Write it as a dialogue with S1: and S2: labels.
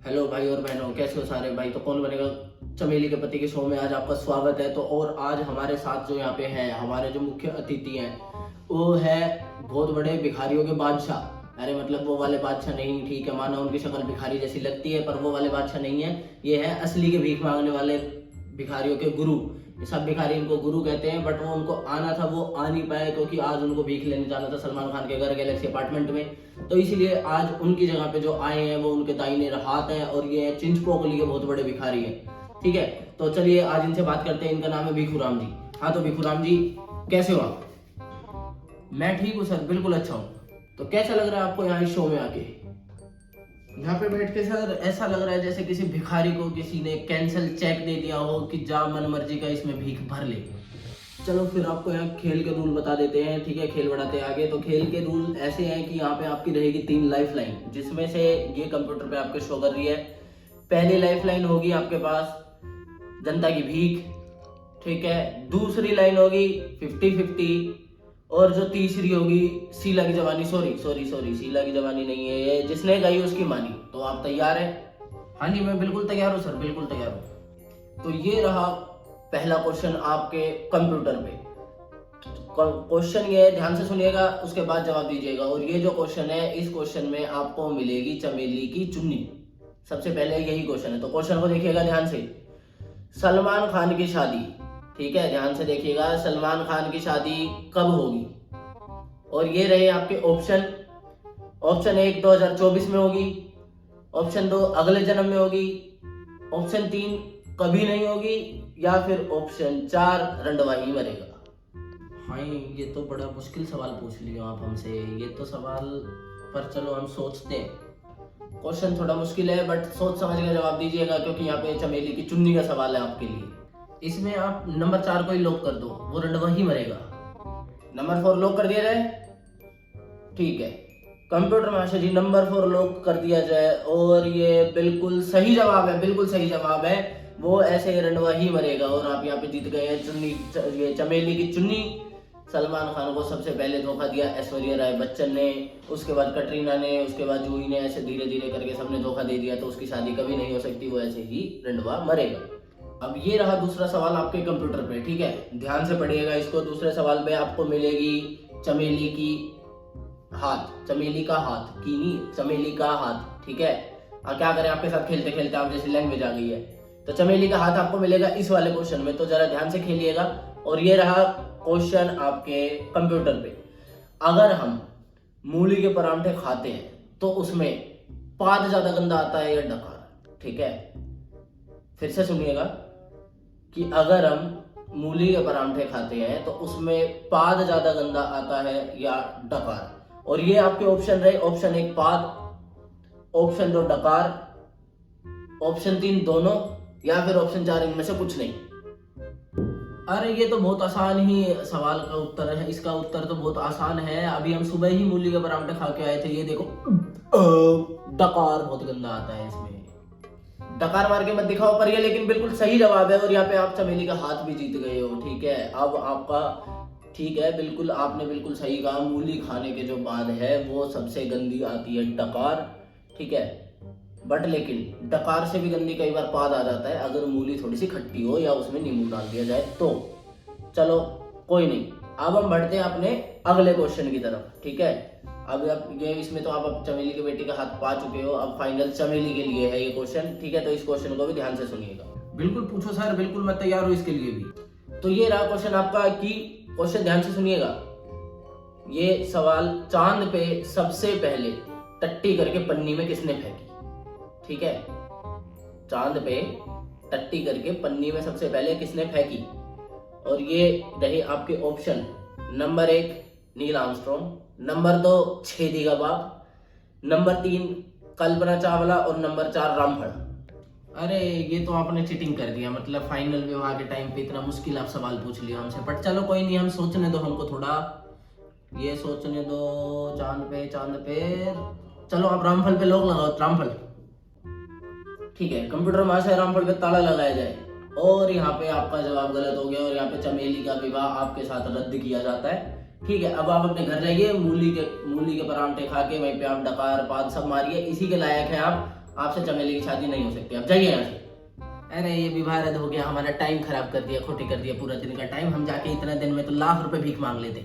S1: Hello भाई और बहनों, कैसे हो सारे भाई। तो कौन बनेगा चमेली के पति के शो में आज आपका स्वागत है। तो और आज हमारे साथ जो यहाँ पे है, हमारे जो मुख्य अतिथि हैं, वो है बहुत बड़े भिखारियों के बादशाह। अरे मतलब वो वाले बादशाह नहीं, ठीक है, माना उनकी शक्ल भिखारी जैसी लगती है, पर वो वाले बादशाह नहीं है। ये है असली के भीख मांगने वाले भिखारियों के गुरु। ये सब भिखारी इनको गुरु कहते हैं, बट वो उनको आना था, वो आ नहीं पाए क्योंकि आज उनको भीख लेने जाना था सलमान खान के घर गैलेक्सी अपार्टमेंट में। तो इसलिए आज उनकी जगह पे जो आए हैं वो उनके दाहिने हाथ हैं, और ये चिंचपोकली के बहुत बड़े भिखारी हैं। ठीक है, तो चलिए आज इनसे बात करते हैं। इनका नाम है भिखुराम जी। हाँ, तो भिखुराम जी, कैसे हो आप? मैं ठीक हूँ सर, बिल्कुल अच्छा हूँ। तो कैसा लग रहा है आपको यहाँ इस शो में आके? यहाँ पे बैठ के सर ऐसा लग रहा है जैसे किसी भिखारी को किसी ने कैंसल चेक दे दिया हो कि जा मन मर्जी का इसमें भीख भर ले। चलो फिर आपको यहाँ खेल के रूल बता देते हैं, ठीक है, खेल बढ़ाते हैं आगे। तो खेल के रूल ऐसे हैं कि यहाँ पे आपकी रहेगी 3 लाइफ लाइन, जिसमें से ये कंप्यूटर पे आपके शो कर रही है। पहली लाइफ लाइन होगी आपके पास जनता की भीख, ठीक है। दूसरी लाइन होगी 50-50, और जो तीसरी होगी शीला की जवानी। सॉरी, शीला की जवानी नहीं है ये, जिसने गाई उसकी मानी। तो आप तैयार हैं? हाँ जी, मैं बिल्कुल तैयार हूँ सर, बिल्कुल तैयार हूँ। तो ये रहा पहला क्वेश्चन आपके कंप्यूटर पे। क्वेश्चन ये है, ध्यान से सुनिएगा, उसके बाद जवाब दीजिएगा। और ये जो क्वेश्चन है, इस क्वेश्चन में आपको मिलेगी चमेली की चुन्नी। सबसे पहले यही क्वेश्चन है, तो क्वेश्चन को देखिएगा ध्यान से। सलमान खान की शादी, ठीक है, ध्यान से देखिएगा, सलमान खान की शादी कब होगी? और ये रहे आपके ऑप्शन। ऑप्शन 1 2024 में होगी, ऑप्शन 2 अगले जन्म में होगी, ऑप्शन 3 कभी नहीं होगी, या फिर ऑप्शन 4 रंडवा ही मरेगा। हाँ, ये तो बड़ा मुश्किल सवाल पूछ लिया आप हमसे। ये तो सवाल, पर चलो हम सोचते हैं। क्वेश्चन थोड़ा मुश्किल है, बट सोच समझ के जवाब दीजिएगा, क्योंकि यहाँ पे चमेली की चुन्नी का सवाल है आपके लिए। इसमें आप नंबर 4 को ही लॉक कर दो, वो रंडवा ही मरेगा। नंबर 4 लॉक कर दिया जाए? ठीक है, कंप्यूटर मास्टर जी, नंबर 4 लॉक कर दिया जाए, और ये बिल्कुल सही जवाब है, बिल्कुल सही जवाब है। वो ऐसे रंडवा ही मरेगा। और आप यहाँ पे जीत गए हैं चुन्नी, ये चमेली की चुन्नी। सलमान खान को सबसे पहले धोखा दिया ऐश्वर्या राय बच्चन ने, उसके बाद कटरीना ने, उसके बाद जूही ने, ऐसे धीरे धीरे करके सबने धोखा दे दिया। तो उसकी शादी कभी नहीं हो सकती, वो ऐसे ही रंडवा मरेगा। अब ये रहा दूसरा सवाल आपके कंप्यूटर पे, ठीक है, ध्यान से पढ़िएगा इसको। दूसरे सवाल पे आपको मिलेगी चमेली की हाथ, चमेली का हाथ की नहीं, चमेली का हाथ, ठीक है। क्या करें, आपके साथ खेलते खेलते आप जैसी लैंग्वेज आ गई है। तो चमेली का हाथ आपको मिलेगा इस वाले क्वेश्चन में, तो जरा ध्यान से खेलिएगा। और ये रहा क्वेश्चन आपके कंप्यूटर पे। अगर हम मूली के परांठे खाते हैं तो उसमें पाद ज्यादा गंदा आता है या डकार? ठीक है, फिर से सुनिएगा कि अगर हम मूली के परांठे खाते हैं तो उसमें पाद ज्यादा गंदा आता है या डकार? और ये आपके ऑप्शन रहे, ऑप्शन 1 पाद, ऑप्शन 2 डकार, ऑप्शन 3 दोनों, या फिर ऑप्शन 4 इनमें से कुछ नहीं। अरे ये तो बहुत आसान ही सवाल का उत्तर है, इसका उत्तर तो बहुत आसान है। अभी हम सुबह ही मूली के परांठे खा के आए थे, ये देखो, डकार बहुत गंदा आता है इसमें। डकार मार के मत दिखाओ, पर ये लेकिन बिल्कुल सही जवाब है। और यहाँ पे आप चमेली का हाथ भी जीत गए हो, ठीक है। अब आपका, ठीक है, बिल्कुल आपने बिल्कुल सही कहा, मूली खाने के जो बाद है वो सबसे गंदी आती है डकार, ठीक है। बट लेकिन डकार से भी गंदी कई बार पाद आ जाता है, अगर मूली थोड़ी सी खट्टी हो या उसमें नींबू डाल दिया जाए तो। चलो कोई नहीं, अब हम बढ़ते हैं अपने अगले क्वेश्चन की तरफ, ठीक है। अब ये इसमें तो आप अब चमेली के बेटे का हाथ पा चुके हो, अब फाइनल चमेली के लिए है ये क्वेश्चन, ठीक है। तो इस क्वेश्चन को भी ध्यान से सुनिएगा। बिल्कुल पूछो सर, बिल्कुल मैं तैयार हूँ इसके लिए भी। तो ये रहा क्वेश्चन आपका, कि क्वेश्चन ध्यान से सुनिएगा। ये सवाल, चांद पे सबसे पहले टट्टी करके पन्नी में किसने फेंकी? ठीक है, चांद पे टट्टी करके पन्नी में सबसे पहले किसने फेंकी? और ये रहे आपके option. Number 1 Neil Armstrong, number 2 Chhedi का बाप, नंबर 3 कल्पना चावला, और नंबर 4 रामफल। अरे ये तो आपने चीटिंग कर दिया, मतलब फाइनल विवाह के टाइम पे इतना मुश्किल आप सवाल पूछ लिया हमसे। बट चलो कोई नहीं, हम सोचने दो हमको थोड़ा, ये सोचने दो। चांद पे चलो आप रामफल पे लोग लगाओ, रामफल। ठीक है, कंप्यूटर मास्टर रामफल पे ताला लगाया जाए। और यहाँ पे आपका जवाब गलत हो गया, और यहाँ पे चमेली का विवाह आपके साथ रद्द किया जाता है। ठीक है, अब आप अपने घर जाइए, मूली के परांठे खा के वहीं पे आप डकार पाद सब मारिए, इसी के लायक है आप। आपसे चमेली की शादी नहीं हो सकती, आप जाइए यहाँ से। अरे ये विवाह रद्द हो गया, हमारा टाइम खराब कर दिया, खोटी कर दिया पूरा दिन का टाइम, हम जाके इतने दिन में तो लाख रुपए भीख मांग लेते।